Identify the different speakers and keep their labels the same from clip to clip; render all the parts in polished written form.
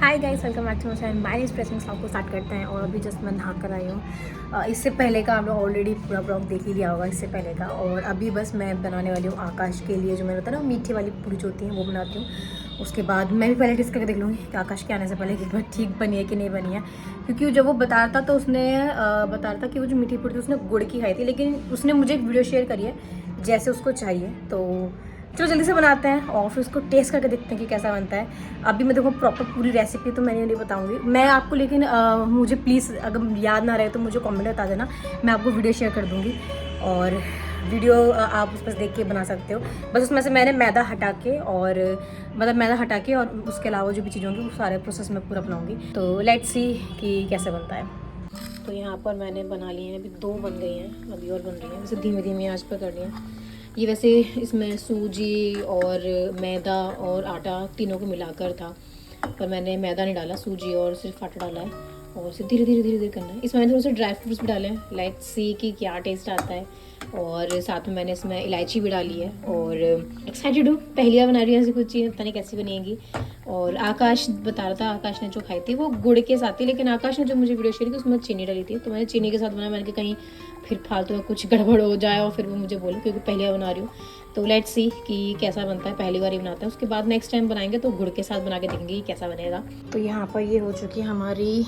Speaker 1: Hi guys, welcome back to my channel. My expressions आपको start करते हैं। और अभी जस्ट मैं नहा कर आई हूँ। इससे पहले का आप लोग ऑलरेडी पूरा ब्लॉग देख ही लिया होगा इससे पहले का। और अभी बस मैं बनाने वाली हूँ आकाश के लिए, जो मैंने बताया ना मीठी वाली पूरी जो होती है वो बनाती हूँ। उसके बाद मैं भी पहले टेस्ट करके देख लूँगी कि आकाश के आने से पहले कि ठीक बनी है कि नहीं बनी है। क्योंकि जब वो बता रहा था तो उसने बता रहा था कि वो जो मीठी पूरी थी उसने गुड़ की खाई थी, लेकिन उसने मुझे एक वीडियो शेयर करी है जैसे उसको चाहिए। तो चलो जल्दी से बनाते हैं और फिर उसको टेस्ट करके देखते हैं कि कैसा बनता है। अभी मैं देखो प्रॉपर पूरी रेसिपी तो मैंने नहीं बताऊंगी मैं आपको, लेकिन मुझे प्लीज़ अगर याद ना रहे तो मुझे कमेंट बता देना, मैं आपको वीडियो शेयर कर दूंगी। और वीडियो आप उस पर देख के बना सकते हो। बस उसमें से मैंने मैदा हटा के और मैदा हटा के और उसके अलावा जो भी चीज़ें होंगी वो सारे प्रोसेस मैं पूरा अपनाऊँगी। तो लेट्स सी कि कैसे बनता है। तो यहाँ पर मैंने बना लिए हैं, अभी 2 बन गई हैं, अभी और बन रही हैं। वैसे धीमे धीमे आंच पर करनी है ये। वैसे इसमें सूजी और मैदा और आटा तीनों को मिलाकर था, पर मैंने मैदा नहीं डाला, सूजी और सिर्फ आटा डाला है। और इसे धीरे धीरे धीरे धीरे करना है। इसमें मैंने थोड़े से ड्राई फ्रूट्स भी डाले हैं, लाइक सी कि क्या टेस्ट आता है। और साथ में मैंने इसमें इलायची भी डाली है। और एक्साइटेड हूँ, पहली बार बना रही हूँ ऐसी कुछ चीज़, पता नहीं कैसी बनेगी। और आकाश बता रहा था, आकाश ने जो खाई थी वो गुड़ के साथ थी, लेकिन आकाश ने जो मुझे वीडियो शेयर की उसमें चीनी डाली थी। तो मैंने चीनी के साथ बनाया, मैंने कहा कहीं फिर फालतू कुछ गड़बड़ हो जाए और फिर वो मुझे बोले, क्योंकि पहली बार बना रही हूँ। तो लेट्स सी कि कैसा बनता है, पहली बार ही बनाते हैं। उसके बाद नेक्स्ट टाइम बनाएंगे तो गुड़ के साथ बना के देखेंगे कि कैसा बनेगा। तो यहाँ पर ये हो चुकी है हमारी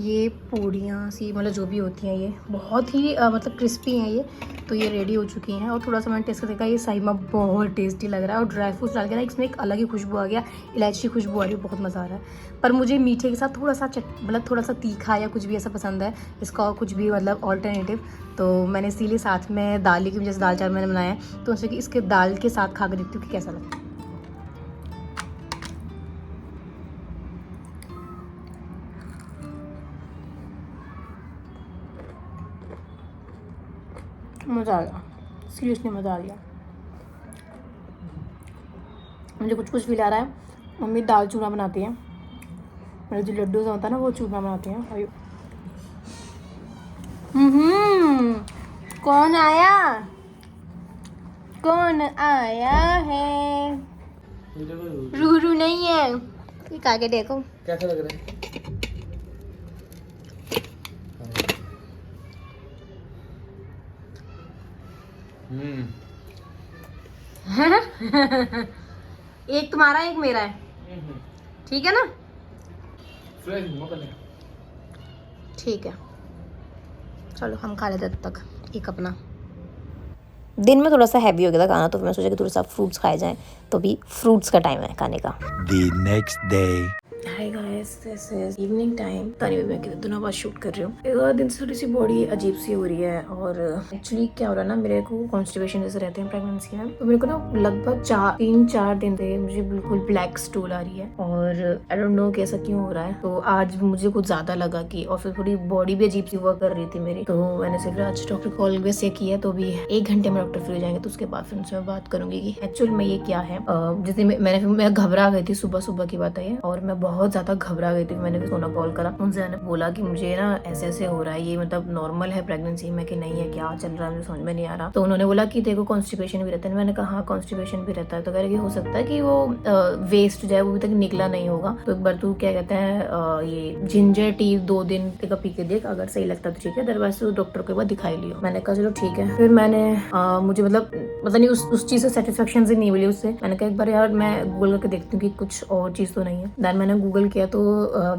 Speaker 1: ये पूड़ियाँ सी, मतलब जो भी होती हैं, ये बहुत ही मतलब क्रिस्पी हैं ये। तो ये रेडी हो चुकी हैं। और थोड़ा सा मैंने टेस्ट कर देखा, ये सही में बहुत टेस्टी लग रहा है। और ड्राई फ्रूट्स डाल के ना इसमें एक अलग ही खुशबू आ गया, इलायची खुशबू आ रही है, बहुत मज़ा आ रहा है। पर मुझे मीठे के साथ थोड़ा सा मतलब थोड़ा सा तीखा या कुछ भी ऐसा पसंद है, इसका और कुछ भी मतलब ऑल्टरनेटिव। तो मैंने इसीलिए साथ में दाल की, जैसे दाल चावल मैंने बनाया है तो उससे कि इसके दाल के साथ खा कर देखती हूँ कि कैसा लगता है। मज़ा आ गया, सीरियसली मज़ा आ गया। मुझे कुछ कुछ फील आ रहा है, मम्मी दाल चूरमा बनाती है, मेरे जो लड्डू सा होता है ना वो चूरमा बनाती हैं। और कौन आया, कौन आया है? रूरू नहीं है, ये खा के देखो
Speaker 2: कैसा लग रहा है।
Speaker 1: एक तुम्हारा एक मेरा है, ठीक है ना? ठीक है, चलो हम खा लेते तब तक एक अपना। दिन में थोड़ा सा हैवी हो गया था खाना, तो मैं सोचा कि थोड़ा सा फ्रूट्स खाए जाएं। तो अभी फ्रूट्स का टाइम है खाने का।
Speaker 3: The next day.
Speaker 1: Hi guys, this is evening time. तानी मैं कितने दिनों बाद शूट कर रही हूँ। एक दिन से थोड़ी सी बॉडी अजीब सी हो रही है। और एक्चुअली क्या हो रहा है ना, मेरे को कॉन्स्टिपेशन जैसे रहते हैं प्रेगनेंसी में, तो मेरे को ना लगभग 3-4 दिन से मुझे बिल्कुल ब्लैक स्टूल आ रही है। और आई डोंट नो कैसा क्यों हो रहा है। तो आज मुझे कुछ ज्यादा लगा कि, और फिर थोड़ी बॉडी भी अजीब सी वर्क कर रही थी मेरी। तो मैंने सिर्फ आज डॉक्टर कॉल वैसे किया, तो अभी 1 घंटे में डॉक्टर फ्री हो जाएंगे। तो उसके बाद फिर उनसे मैं बात करूंगी कि एक्चुअल में ये क्या है। जिस दिन मैं घबरा गई थी, सुबह की बात है, और मैं बहुत ज्यादा घबरा गई थी। मैंने सोना कॉल करा, उनसे बोला कि मुझे ना ऐसे ऐसे हो रहा है, ये मतलब नॉर्मल है प्रेगनेंसी में कि नहीं है, क्या चल रहा है मुझे समझ में नहीं आ रहा। तो उन्होंने बोला कि देखो कॉन्स्टिपेशन भी रहता है। मैंने कहा हाँ कॉन्स्टिपेशन भी रहता है। तो कह रहे हो सकता है कि वो वेस्ट जो है वो अभी तक निकला नहीं होगा, तो एक बार तू क्या कहते हैं ये जिंजर टी 2 दिन का पी के देख, अगर सही लगता तो ठीक है, अदरवाइज तो डॉक्टर को एक बार दिखाई लियो। मैंने कहा चलो ठीक है। फिर मैंने मुझे मतलब नहीं उस चीज से सेटिस्फेक्शन से नहीं मिली उससे। मैंने कहा एक बार यार मैं गूगल करके देखती हूँ कि कुछ और चीज तो नहीं है। देन मैंने गूगल किया, तो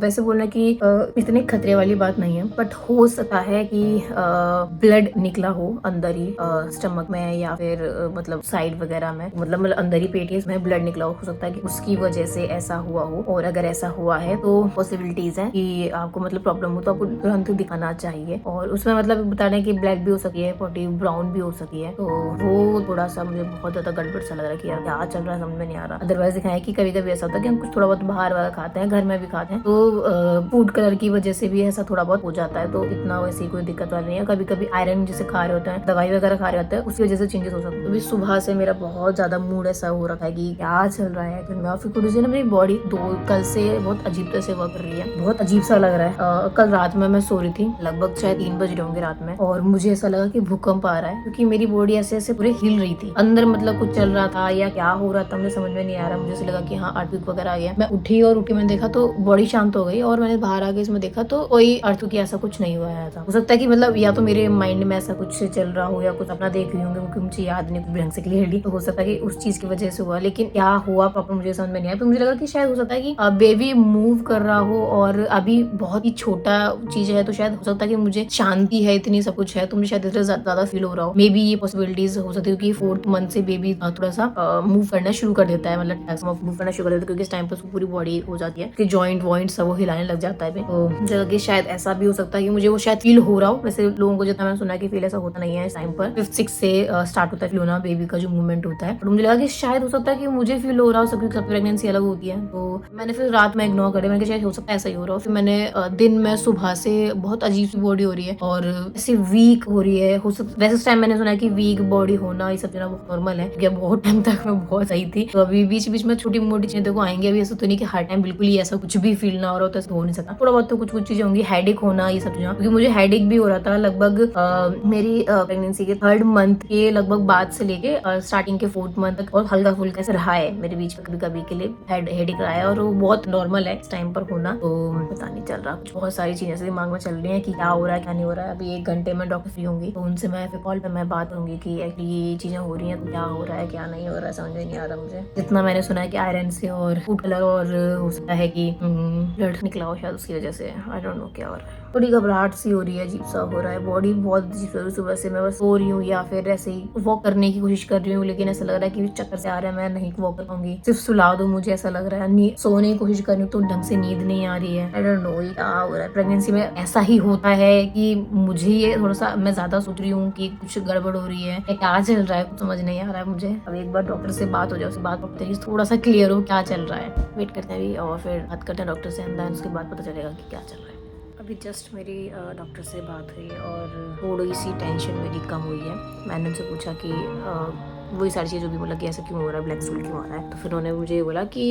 Speaker 1: वैसे बोलना कि इतने खतरे वाली बात नहीं है, बट हो सकता है कि ब्लड निकला हो अंदर ही स्टमक में, या फिर मतलब साइड वगैरह में, मतलब अंदर ही पेट में ब्लड निकला हो सकता है कि उसकी वजह से ऐसा हुआ हो। और अगर ऐसा हुआ है तो पॉसिबिलिटीज है कि आपको मतलब प्रॉब्लम हो, तो आपको तुरंत दिखाना चाहिए। और उसमें मतलब बता रहे हैं कि ब्लैक भी हो सकती है, पॉटी ब्राउन भी हो सकती है। तो वो थोड़ा सा मुझे बहुत ज्यादा गड़बड़ सा लग रहा है कि यार क्या चल रहा है, समझ में नहीं आ रहा। अदरवाइज दिखाया कि कभी कभी ऐसा होता है कि हम कुछ थोड़ा बहुत बाहर वाला खाते हैं, घर में भी खाते हैं, तो फूड कलर की वजह से भी ऐसा थोड़ा बहुत हो जाता है। तो इतना वैसी कोई दिक्कत वाली नहीं है। कभी कभी आयरन जैसे खा रहे होते हैं, दवाई वगैरह खा रहे होते हैं, उसकी वजह से चेंजेस हो सकते हैं। तो सुबह से मेरा बहुत ज्यादा मूड ऐसा हो रखा है कि क्या चल रहा है फिर मैं। और फिर थोड़ी सी ना मेरी बॉडी कल से बहुत अजीब तरह से वर्क कर रही है, बहुत अजीब सा लग रहा है। कल रात में मैं सो रही थी, लगभग शायद 3 बज रहे होंगे रात में, और मुझे ऐसा लगा कि भूकंप आ रहा है, क्योंकि मेरी बॉडी ऐसे ऐसे पूरे हिल रही थी अंदर, मतलब कुछ चल रहा था या क्या हो रहा था मुझे समझ में नहीं आ रहा। मुझे ऐसा लगा कि हाँ हार्टबीट वगैरह आ गया। मैं उठी और उठ के मैंने देखा तो बॉडी शांत हो गई, और मैंने बाहर आके इसमें देखा तो कोई अर्थ की ऐसा कुछ नहीं हुआ है था। हो सकता है कि मतलब या तो मेरे माइंड में ऐसा कुछ चल रहा हो या कुछ अपना देख रही होंगे, क्योंकि मुझे याद नहीं ढंग से क्लियरली, तो हो सकता है कि उस चीज की वजह से हुआ, लेकिन क्या हुआ प्रॉपर मुझे समझ में नहीं आया। तो मुझे लगा कि शायद हो सकता है कि बेबी मूव कर रहा हो और अभी बहुत ही छोटा चीज है, तो शायद हो सकता है कि मुझे शांति है, इतनी सब कुछ है, तो मुझे शायद इसलिए ज्यादा फील हो रहा हो। मे बी ये पॉसिबिलिटीज हो सकती है कि 4th मंथ से बेबी थोड़ा सा मूव करना शुरू कर देता है, मतलब मूव करना शुरू कर देता है, क्योंकि इस टाइम पर उसकी पूरी बॉडी हो जाती है कि जॉइंट वॉइंट सब वो हिलाने लग जाता है। तो मुझे लगा कि शायद ऐसा भी हो सकता है कि मुझे वो शायद फील हो रहा हो। वैसे लोगों को जितना मैंने सुना कि फील ऐसा होता नहीं है, इस टाइम पर 5th 6 से स्टार्ट होता है फील होना बेबी का जो मूवमेंट होता है। मुझे लगा कि शायद हो सकता है कि मुझे फील हो रहा हो, सबकी प्रेगनेंसी अलग होती है। तो मैंने फिर रात में इग्नोर कर दिया, मैंने शायद हो सकता है ऐसा ही हो रहा हो। फिर मैंने दिन में सुबह से बहुत अजीब सी बॉडी हो रही है और ऐसी वीक हो रही है। वैसे उस टाइम मैंने सुना कि वीक बॉडी होना ये सब बहुत नॉर्मल है, क्योंकि बहुत टाइम तक मैं बहुत सही थी। तो अभी बीच बीच में छोटी मोटी चीजें देखो आएंगी, अभी ऐसा तो नहीं कि हर टाइम बिल्कुल ही ऐसा कुछ भी फील ना हो रहा हो, तो ऐसा हो नहीं सकता। थोड़ा बहुत तो कुछ चीजें होंगी, हेडेक होना ये सब चीजें, क्योंकि मुझे हेडेक भी हो रहा था लगभग मेरी प्रेगनेंसी के 3rd मंथ के लगभग बाद से लेके स्टार्टिंग के 4th मंथ तक, और हल्का फुल्का ऐसा रहा है मेरे बीच में, कभी कभी के लिए हेडेक रहा है, और वो बहुत नॉर्मल है इस टाइम पर होना। तो पता नहीं चल रहा, कुछ बहुत सारी चीजें ऐसे दिमाग में चल रही है कि क्या हो रहा है क्या नहीं हो रहा है। अभी 1 घंटे में डॉक्टर फ्री होंगी, तो उनसे मैं फिर कॉल पे मैं बात करूंगी कि एक्चुअली ये चीजें हो रही है, तो क्या हो रहा है क्या नहीं हो रहा है, समझ में नहीं आ रहा मुझे। जितना मैंने सुना है कि आयरन से और फूड कलर, और हो सकता है कि ब्लड निकला हो शायद उसकी वजह से, आई डोंट नो क्या हो रहा है। थोड़ी घबराहट सी हो रही है, अजीब सा हो रहा है, बॉडी बहुत अजीब सा हो रही है। सुबह से मैं बस सो रही हूँ या फिर ऐसे ही वॉक करने की कोशिश कर रही हूँ, लेकिन ऐसा लग रहा है कि चक्कर से आ रहा है, मैं नहीं वॉक कर पाऊंगी, सिर्फ सुला दो मुझे, ऐसा लग रहा है। सोने की कोशिश कर रही हूँ तो ढंग से नींद नहीं आ रही है। आई डोंट नो ये क्या हो रहा है। प्रेगनेंसी में ऐसा ही होता है कि मुझे ये थोड़ा सा, मैं ज्यादा सोच रही हूँ कि कुछ गड़बड़ हो रही है, क्या चल रहा है कुछ समझ नहीं आ रहा है मुझे। अब एक बार डॉक्टर से बात हो जाए, उससे बात थोड़ा सा क्लियर हो क्या चल रहा है। वेट करते हैं अभी, और फिर बात करते हैं डॉक्टर से, एंड उसके बाद पता चलेगा कि क्या चल रहा है। अभी जस्ट मेरी डॉक्टर से बात हुई और थोड़ी सी टेंशन मेरी कम हुई है। मैंने उनसे पूछा कि वही सारी चीज़ जो भी बोला कि ऐसा क्यों हो रहा है, ब्लैक स्टूल क्यों आ रहा है। तो फिर उन्होंने मुझे बोला कि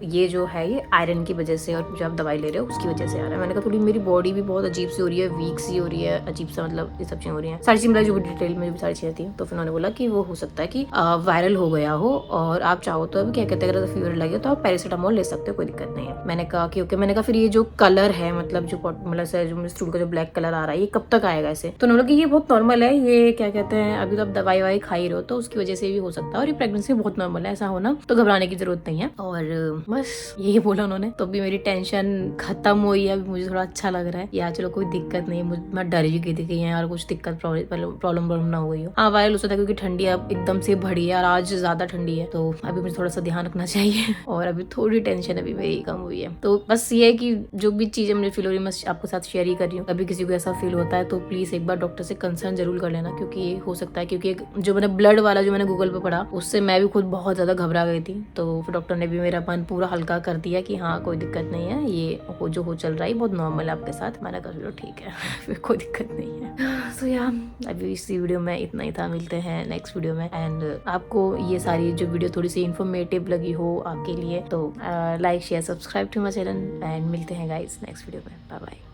Speaker 1: ये जो है ये आयरन की वजह से, और जो आप दवाई ले रहे हो उसकी वजह से आ रहा है। मैंने कहा थोड़ी मेरी बॉडी भी बहुत अजीब सी हो रही है, वीक सी हो रही है, अजीब सा, मतलब ये सब चीज़ें हो रही हैं, सारी चीज़ जो डिटेल में भी सारी चीज़ें थी। तो फिर उन्होंने बोला कि वो हो सकता है कि वायरल हो गया हो, और आप चाहो तो अभी क्या कहते हैं, अगर फीवर लगे तो आप पैरासीटामोल ले सकते हो, कोई दिक्कत नहीं है। मैंने कहा कि ओके। मैंने कहा फिर ये जो कलर है, मतलब जो स्टूल का जो ब्लैक कलर आ रहा है, ये कब तक आएगा ऐसे। तो उन्होंने कहा कि ये बहुत नॉर्मल है, ये क्या कहते हैं अभी तो आप दवाई वाई खा ही रहे हो, तो उसकी वजह से भी हो सकता है, और प्रेगनेंसी बहुत नॉर्मल है, ऐसा होना, तो घबराने की जरूरत नहीं है। और बस यही बोला उन्होंने। तो अभी मेरी टेंशन खत्म हुई है, अभी मुझे थोड़ा अच्छा लग रहा है यार, चलो कोई दिक्कत नहीं है। मैं डर भी गई थी कि यार कुछ दिक्कत प्रॉब्लम ना हो गई हो। हाँ वायरल हो सकता है, क्योंकि ठंडी अब एकदम से बढ़ी है और आज ज्यादा ठंडी है, तो अभी मुझे थोड़ा सा ध्यान रखना चाहिए। और अभी थोड़ी टेंशन अभी मेरी कम हुई है। तो बस ये है कि जो भी चीजें मुझे फील हो रही है मैं आपके साथ शेयर ही कर रही हूँ। कभी किसी को ऐसा फील होता है तो प्लीज एक बार डॉक्टर से कंसर्न जरूर कर लेना, क्योंकि ये हो सकता है, क्योंकि जो मैंने ब्लड वाला जो मैंने गूगल पे पढ़ा, उससे मैं भी खुद बहुत ज़्यादा घबरा गई थी। तो फिर डॉक्टर ने भी मेरा मन पूरा हल्का कर दिया कि हाँ कोई दिक्कत नहीं है, ये जो हो चल रहा है बहुत नॉर्मल है आपके साथ। मैंने कहा चलो ठीक है, फिर कोई दिक्कत नहीं है। सो या अभी इस वीडियो में इतना ही था, मिलते हैं नेक्स्ट वीडियो में। एंड आपको ये सारी जो वीडियो थोड़ी सी इन्फॉर्मेटिव लगी हो आपके लिए, तो like share subscribe to my channel, and मिलते हैं गाइस नेक्स्ट वीडियो में। Bye bye.